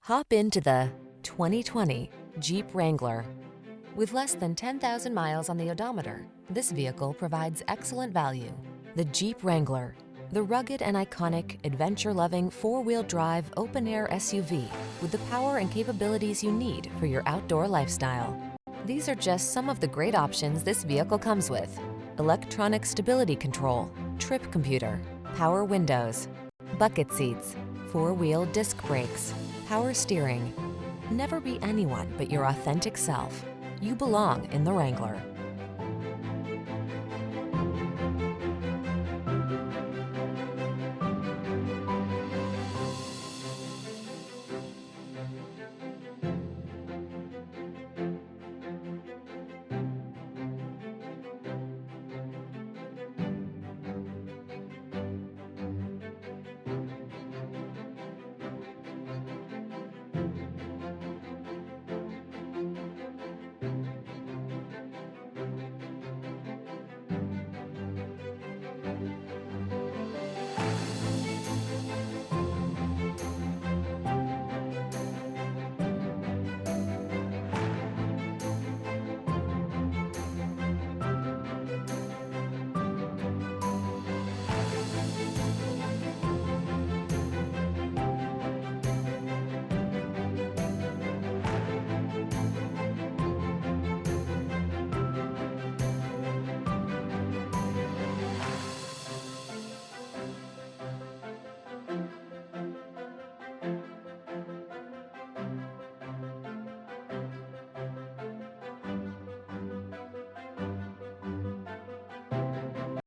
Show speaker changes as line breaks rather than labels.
Hop into the 2020 Jeep Wrangler. With less than 10,000 miles on the odometer, this vehicle provides excellent value. The Jeep Wrangler, the rugged and iconic, adventure-loving four-wheel drive open-air SUV with the power and capabilities you need for your outdoor lifestyle. These are just some of the great options this vehicle comes with: electronic stability control, trip computer, power windows, bucket seats, four-wheel disc brakes, power steering. Never be anyone but your authentic self. You belong in the Wrangler.